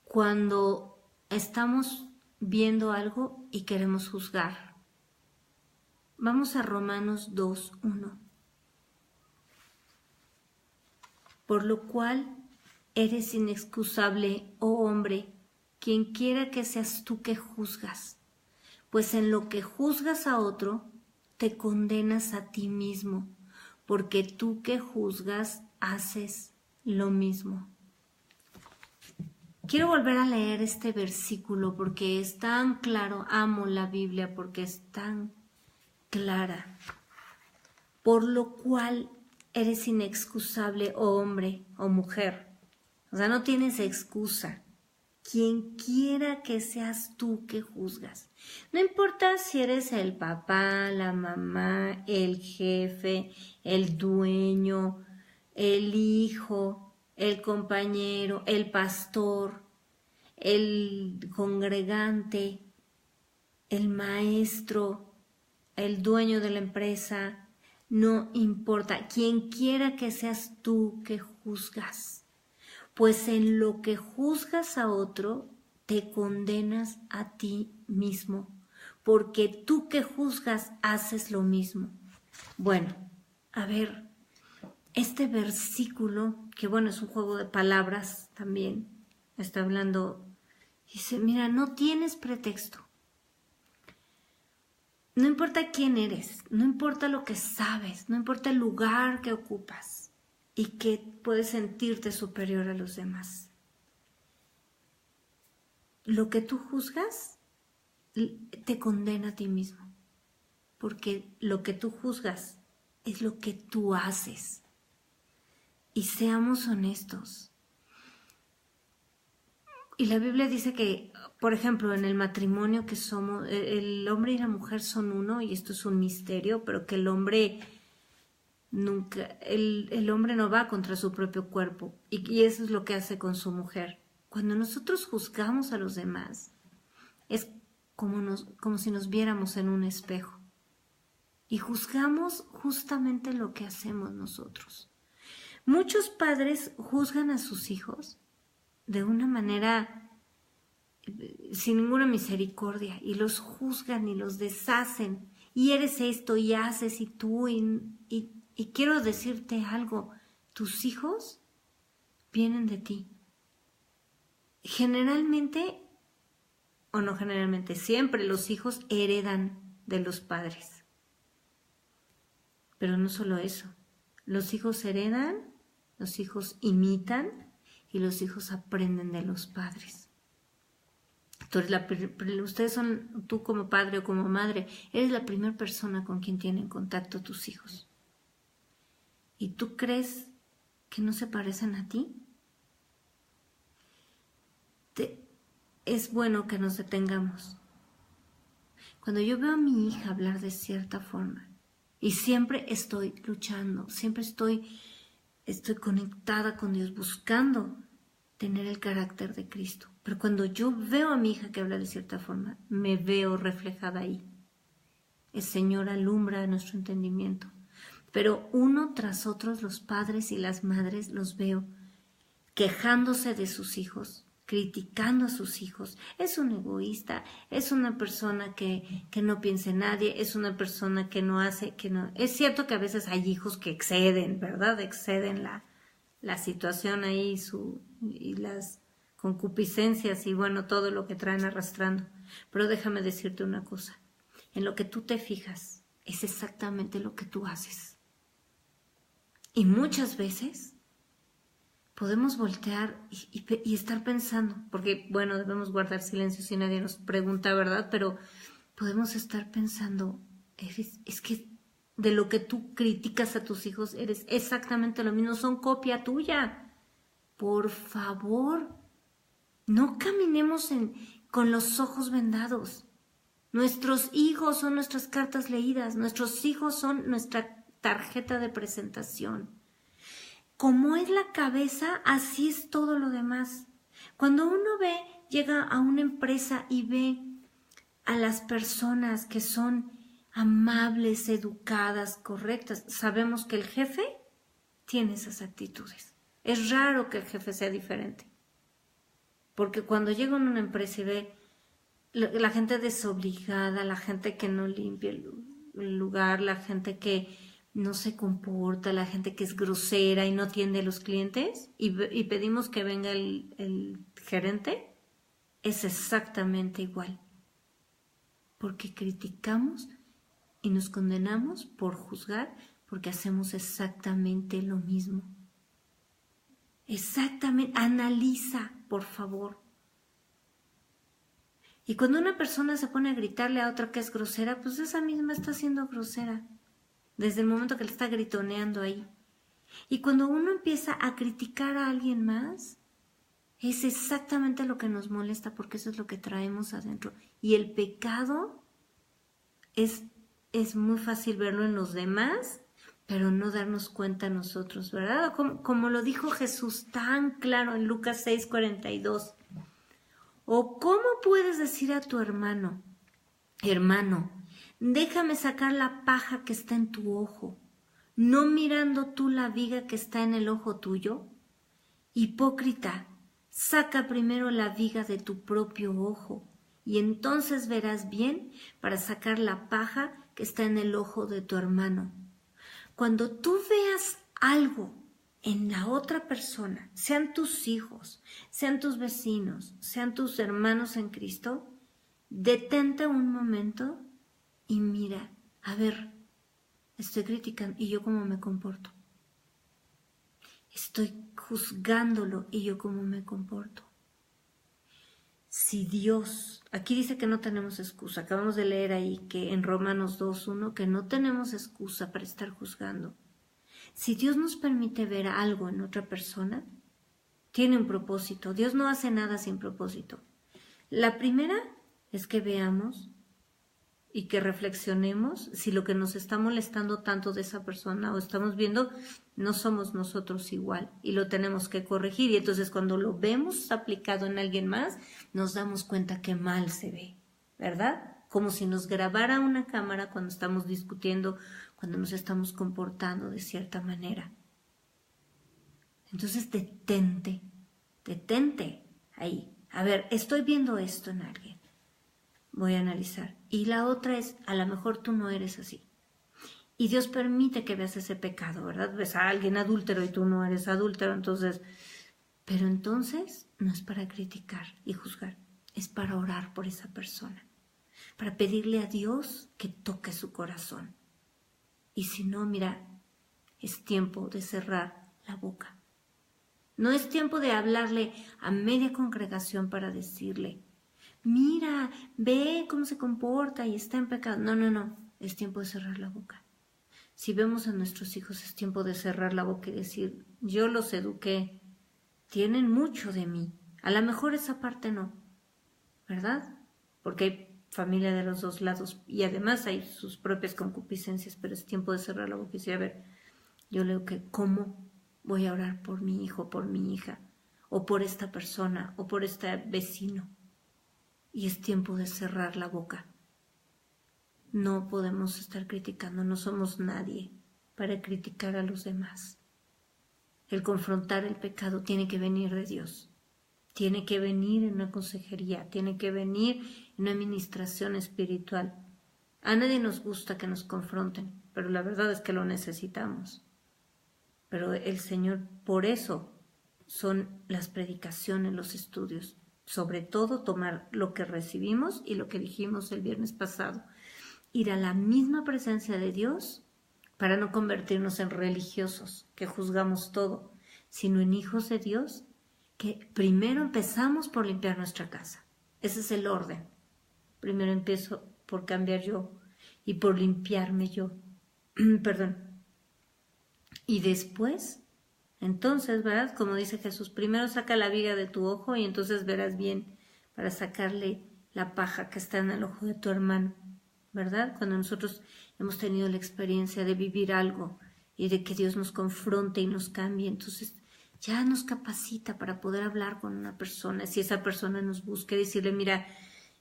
Cuando estamos viendo algo y queremos juzgar. Vamos a Romanos 2:1. Por lo cual eres inexcusable, oh hombre, quien quiera que seas tú que juzgas, pues en lo que juzgas a otro, te condenas a ti mismo, porque tú que juzgas haces lo mismo. Quiero volver a leer este versículo porque es tan claro, amo la Biblia porque es tan clara. Por lo cual eres inexcusable, oh hombre o mujer. O sea, no tienes excusa. Quien quiera que seas tú que juzgas. No importa si eres el papá, la mamá, el jefe, el dueño, el hijo, el compañero, el pastor, el congregante, el maestro, el dueño de la empresa. No importa. Quien quiera que seas tú que juzgas. Pues en lo que juzgas a otro, te condenas a ti mismo, porque tú que juzgas haces lo mismo. Bueno, a ver, este versículo, que bueno, es un juego de palabras también, está hablando, dice, mira, no tienes pretexto. No importa quién eres, no importa lo que sabes, no importa el lugar que ocupas y que puedes sentirte superior a los demás. Lo que tú juzgas te condena a ti mismo, porque lo que tú juzgas es lo que tú haces. Y seamos honestos. Y la Biblia dice que, por ejemplo, en el matrimonio que somos, el hombre y la mujer son uno, y esto es un misterio, pero que el hombre nunca, el hombre no va contra su propio cuerpo, y eso es lo que hace con su mujer. Cuando nosotros juzgamos a los demás, es como si nos viéramos en un espejo, y juzgamos justamente lo que hacemos nosotros. Muchos padres juzgan a sus hijos de una manera sin ninguna misericordia, y los juzgan y los deshacen, y eres esto y haces y tú, y quiero decirte algo, tus hijos vienen de ti. Generalmente, o no generalmente, siempre los hijos heredan de los padres. Pero no solo eso, los hijos heredan, los hijos imitan y los hijos aprenden de los padres. Ustedes son, tú como padre o como madre, eres la primera persona con quien tienen contacto tus hijos. ¿Y tú crees que no se parecen a ti? Es bueno que nos detengamos. Cuando yo veo a mi hija hablar de cierta forma, y siempre estoy luchando, siempre estoy conectada con Dios, buscando tener el carácter de Cristo. Pero cuando yo veo a mi hija que habla de cierta forma, me veo reflejada ahí. El Señor alumbra nuestro entendimiento. Pero uno tras otro, los padres y las madres los veo quejándose de sus hijos, criticando a sus hijos. Es un egoísta, es una persona que no piensa en nadie, es una persona que no hace, que no. Es cierto que a veces hay hijos que exceden, ¿verdad? Exceden la situación ahí y las concupiscencias y bueno, todo lo que traen arrastrando. Pero déjame decirte una cosa, en lo que tú te fijas es exactamente lo que tú haces. Y muchas veces podemos voltear y estar pensando, porque bueno, debemos guardar silencio si nadie nos pregunta, ¿verdad? Pero podemos estar pensando, es que de lo que tú criticas a tus hijos eres exactamente lo mismo, son copia tuya. Por favor, no caminemos con los ojos vendados. Nuestros hijos son nuestras cartas leídas, nuestros hijos son nuestra tarjeta de presentación. Como es la cabeza, así es todo lo demás. Cuando uno llega a una empresa y ve a las personas que son amables, educadas, correctas, sabemos que el jefe tiene esas actitudes. Es raro que el jefe sea diferente. Porque cuando llega a una empresa y ve la gente desobligada, la gente que no limpia el lugar, la gente que no se comporta, la gente que es grosera y no atiende a los clientes y pedimos que venga el gerente, es exactamente igual. Porque criticamos y nos condenamos por juzgar porque hacemos exactamente lo mismo. Exactamente, analiza, por favor. Y cuando una persona se pone a gritarle a otra que es grosera, pues esa misma está siendo grosera, desde el momento que le está gritoneando ahí. Y cuando uno empieza a criticar a alguien más, es exactamente lo que nos molesta, porque eso es lo que traemos adentro. Y el pecado es muy fácil verlo en los demás, pero no darnos cuenta nosotros, ¿verdad? Como lo dijo Jesús tan claro en Lucas 6:42. ¿O cómo puedes decir a tu hermano, déjame sacar la paja que está en tu ojo, no mirando tú la viga que está en el ojo tuyo? Hipócrita, saca primero la viga de tu propio ojo, y entonces verás bien para sacar la paja que está en el ojo de tu hermano. Cuando tú veas algo en la otra persona, sean tus hijos, sean tus vecinos, sean tus hermanos en Cristo, detente un momento y mira, a ver, estoy criticando y yo cómo me comporto. Estoy juzgándolo y yo cómo me comporto. Si Dios, aquí dice que no tenemos excusa, acabamos de leer ahí que en Romanos 2:1 que no tenemos excusa para estar juzgando. Si Dios nos permite ver algo en otra persona, tiene un propósito. Dios no hace nada sin propósito. La primera es que veamos y que reflexionemos si lo que nos está molestando tanto de esa persona o estamos viendo no somos nosotros igual y lo tenemos que corregir. Y entonces cuando lo vemos aplicado en alguien más, nos damos cuenta que mal se ve, ¿verdad? Como si nos grabara una cámara cuando estamos discutiendo, cuando nos estamos comportando de cierta manera. Entonces detente ahí. A ver, estoy viendo esto en alguien. Voy a analizar. Y la otra es, a lo mejor tú no eres así. Y Dios permite que veas ese pecado, ¿verdad? Ves a alguien adúltero y tú no eres adúltero, entonces... Pero entonces no es para criticar y juzgar, es para orar por esa persona, para pedirle a Dios que toque su corazón. Y si no, mira, es tiempo de cerrar la boca. No es tiempo de hablarle a media congregación para decirle, mira, ve cómo se comporta y está en pecado. No, es tiempo de cerrar la boca. Si vemos a nuestros hijos, es tiempo de cerrar la boca y decir, yo los eduqué, tienen mucho de mí. A lo mejor esa parte no, ¿verdad? Porque hay familia de los dos lados y además hay sus propias concupiscencias, pero es tiempo de cerrar la boca y decir, a ver, yo leo que cómo voy a orar por mi hijo, por mi hija, o por esta persona, o por este vecino. Y es tiempo de cerrar la boca. No podemos estar criticando, no somos nadie para criticar a los demás. El confrontar el pecado tiene que venir de Dios, tiene que venir en una consejería, tiene que venir en una administración espiritual. A nadie nos gusta que nos confronten, pero la verdad es que lo necesitamos. Pero el Señor, por eso son las predicaciones, los estudios, sobre todo tomar lo que recibimos y lo que dijimos el viernes pasado, ir a la misma presencia de Dios para no convertirnos en religiosos que juzgamos todo, sino en hijos de Dios que primero empezamos por limpiar nuestra casa. Ese es el orden. Primero empiezo por cambiar yo y por limpiarme yo. Perdón. Y después, entonces, ¿verdad? Como dice Jesús, primero saca la viga de tu ojo y entonces verás bien para sacarle la paja que está en el ojo de tu hermano, ¿verdad? Cuando nosotros hemos tenido la experiencia de vivir algo y de que Dios nos confronte y nos cambie, entonces ya nos capacita para poder hablar con una persona. Si esa persona nos busca y decirle, mira,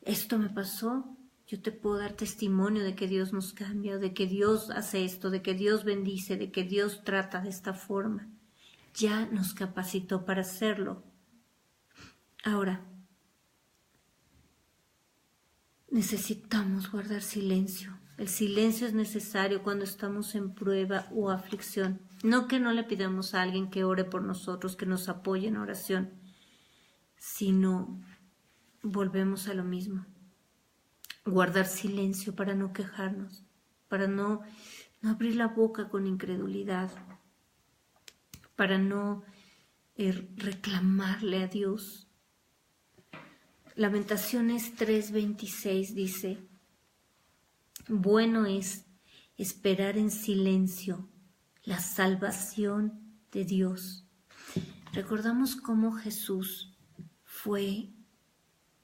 esto me pasó, yo te puedo dar testimonio de que Dios nos cambia, de que Dios hace esto, de que Dios bendice, de que Dios trata de esta forma. Ya nos capacitó para hacerlo. Ahora, necesitamos guardar silencio. El silencio es necesario cuando estamos en prueba o aflicción. No que no le pidamos a alguien que ore por nosotros, que nos apoye en oración, sino volvemos a lo mismo. Guardar silencio para no quejarnos, para no abrir la boca con incredulidad, para no reclamarle a Dios. Lamentaciones 3:26 dice, bueno es esperar en silencio la salvación de Dios. Recordamos cómo Jesús fue,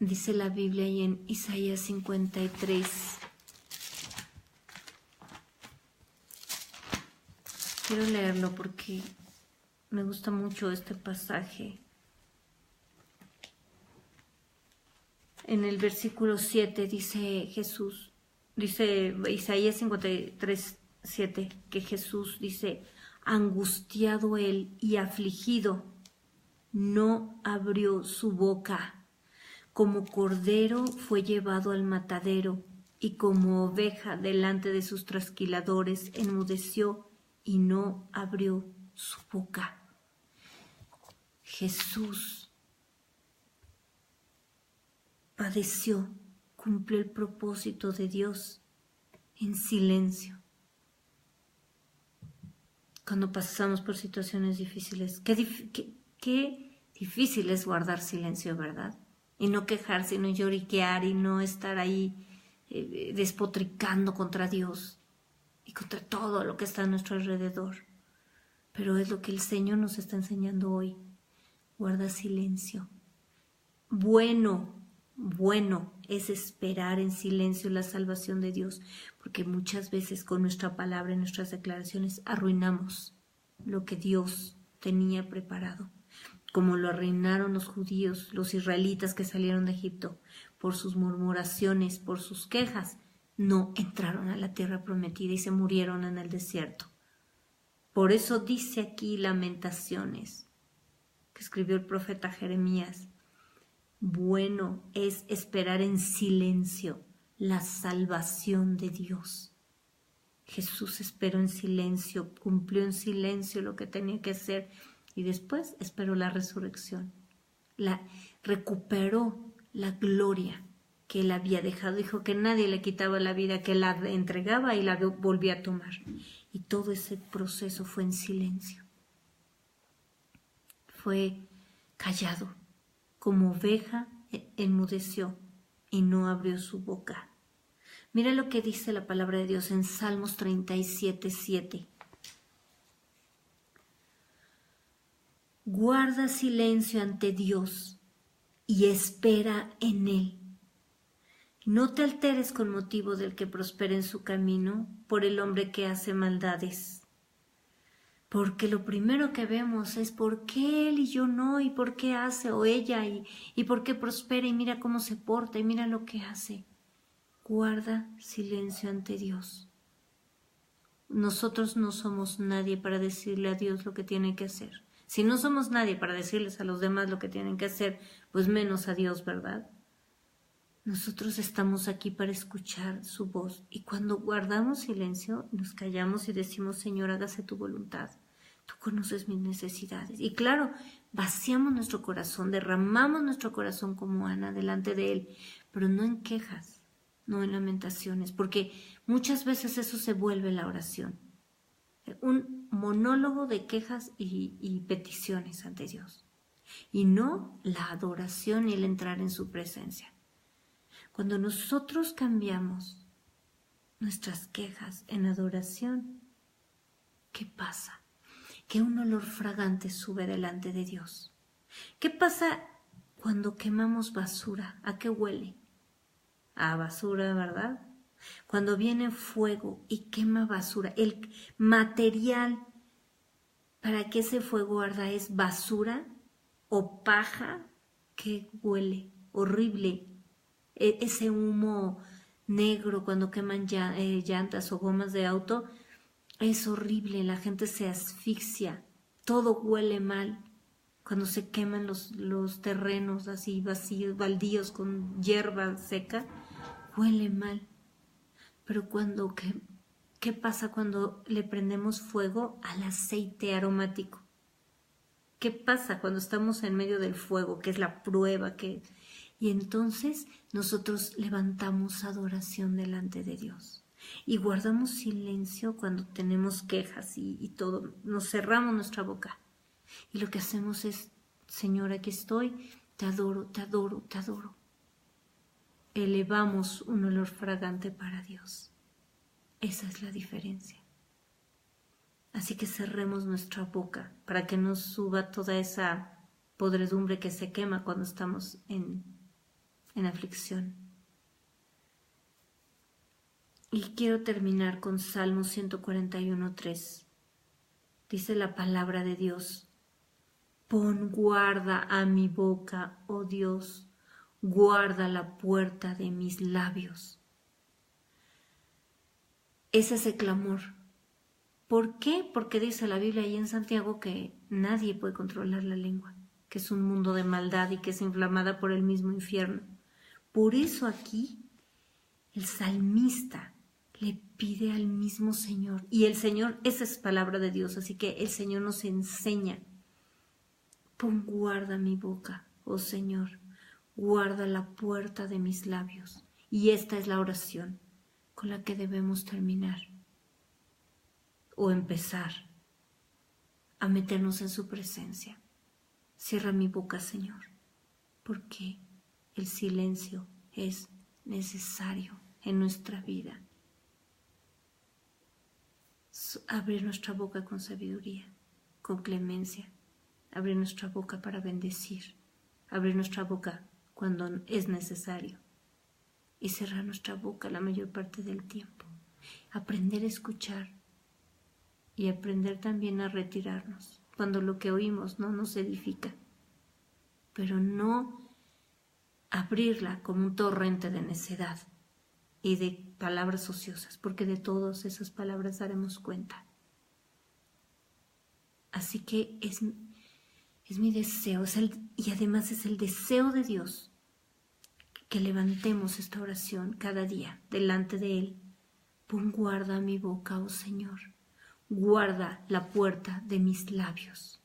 dice la Biblia ahí en Isaías 53. Quiero leerlo porque me gusta mucho este pasaje. En el versículo 7 dice Jesús, dice Isaías 53:7, que Jesús dice, angustiado él y afligido, no abrió su boca. Como cordero fue llevado al matadero, y como oveja delante de sus trasquiladores enmudeció y no abrió su boca. Jesús padeció, cumplió el propósito de Dios en silencio. Cuando pasamos por situaciones difíciles, qué difícil es guardar silencio, ¿verdad? Y no quejarse, y no lloriquear, y no estar ahí despotricando contra Dios y contra todo lo que está a nuestro alrededor. Pero es lo que el Señor nos está enseñando hoy. Guarda silencio. Bueno es esperar en silencio la salvación de Dios, porque muchas veces con nuestra palabra y nuestras declaraciones arruinamos lo que Dios tenía preparado, como lo arruinaron los judíos, los israelitas que salieron de Egipto. Por sus murmuraciones, por sus quejas, no entraron a la tierra prometida y se murieron en el desierto. Por eso dice aquí Lamentaciones, que escribió el profeta Jeremías: bueno es esperar en silencio la salvación de Dios. Jesús esperó en silencio, cumplió en silencio lo que tenía que hacer y después esperó la resurrección. Recuperó la gloria que él había dejado. Dijo que nadie le quitaba la vida, que la entregaba y la volvía a tomar. Y todo ese proceso fue en silencio. Fue callado. Como oveja enmudeció y no abrió su boca. Mira lo que dice la palabra de Dios en Salmos 37:7. Guarda silencio ante Dios y espera en Él. No te alteres con motivo del que prospera en su camino, por el hombre que hace maldades. Porque lo primero que vemos es por qué él y yo no, y por qué hace o ella, y por qué prospera, y mira cómo se porta, y mira lo que hace. Guarda silencio ante Dios. Nosotros no somos nadie para decirle a Dios lo que tiene que hacer. Si no somos nadie para decirles a los demás lo que tienen que hacer, pues menos a Dios, ¿verdad? Nosotros estamos aquí para escuchar su voz, y cuando guardamos silencio, nos callamos y decimos: Señor, hágase tu voluntad. Tú conoces mis necesidades. Y claro, vaciamos nuestro corazón, derramamos nuestro corazón como Ana delante de Él, pero no en quejas, no en lamentaciones, porque muchas veces eso se vuelve la oración. Un monólogo de quejas y peticiones ante Dios, y no la adoración y el entrar en su presencia. Cuando nosotros cambiamos nuestras quejas en adoración, ¿qué pasa? Que un olor fragante sube delante de Dios. ¿Qué pasa cuando quemamos basura? ¿A qué huele? A basura, ¿verdad? Cuando viene fuego y quema basura, el material para que ese fuego arda es basura o paja que huele horrible. Ese humo negro cuando queman llantas o gomas de auto es horrible, la gente se asfixia, todo huele mal. Cuando se queman los terrenos así vacíos, baldíos con hierba seca, huele mal. Pero ¿qué pasa cuando le prendemos fuego al aceite aromático? ¿Qué pasa cuando estamos en medio del fuego, que es la prueba y entonces nosotros levantamos adoración delante de Dios y guardamos silencio cuando tenemos quejas y todo, nos cerramos nuestra boca y lo que hacemos es: Señor, aquí estoy, te adoro, te adoro, te adoro. Elevamos un olor fragante para Dios. Esa es la diferencia. Así que cerremos nuestra boca para que no suba toda esa podredumbre que se quema cuando estamos en aflicción. Y quiero terminar con Salmo 141:3. Dice la palabra de Dios: pon guarda a mi boca, oh Dios, guarda la puerta de mis labios. Es ese clamor. ¿Por qué? Porque dice la Biblia ahí en Santiago que nadie puede controlar la lengua. que es un mundo de maldad y que es inflamada por el mismo infierno. Por eso aquí el salmista le pide al mismo Señor, y el Señor, esa es palabra de Dios, así que el Señor nos enseña: pon guarda mi boca, oh Señor, guarda la puerta de mis labios. Y esta es la oración con la que debemos terminar o empezar a meternos en su presencia. Cierra mi boca, Señor, porque el silencio es necesario en nuestra vida. Abrir nuestra boca con sabiduría, con clemencia, abrir nuestra boca para bendecir, abrir nuestra boca cuando es necesario y cerrar nuestra boca la mayor parte del tiempo. Aprender a escuchar y aprender también a retirarnos cuando lo que oímos no nos edifica, pero no abrirla como un torrente de necedad y de palabras ociosas, porque de todas esas palabras daremos cuenta. Así que es mi deseo, y además es el deseo de Dios, que levantemos esta oración cada día delante de Él. Pon guarda a mi boca, oh Señor, guarda la puerta de mis labios.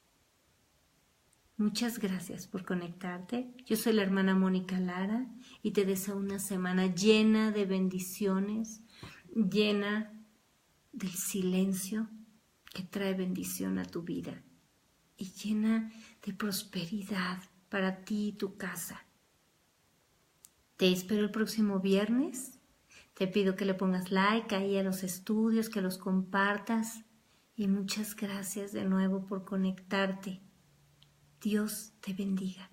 Muchas gracias por conectarte. Yo soy la hermana Mónica Lara y te deseo una semana llena de bendiciones, llena del silencio que trae bendición a tu vida y llena de prosperidad para ti y tu casa. Te espero el próximo viernes. Te pido que le pongas like ahí a los estudios, que los compartas y muchas gracias de nuevo por conectarte. Dios te bendiga.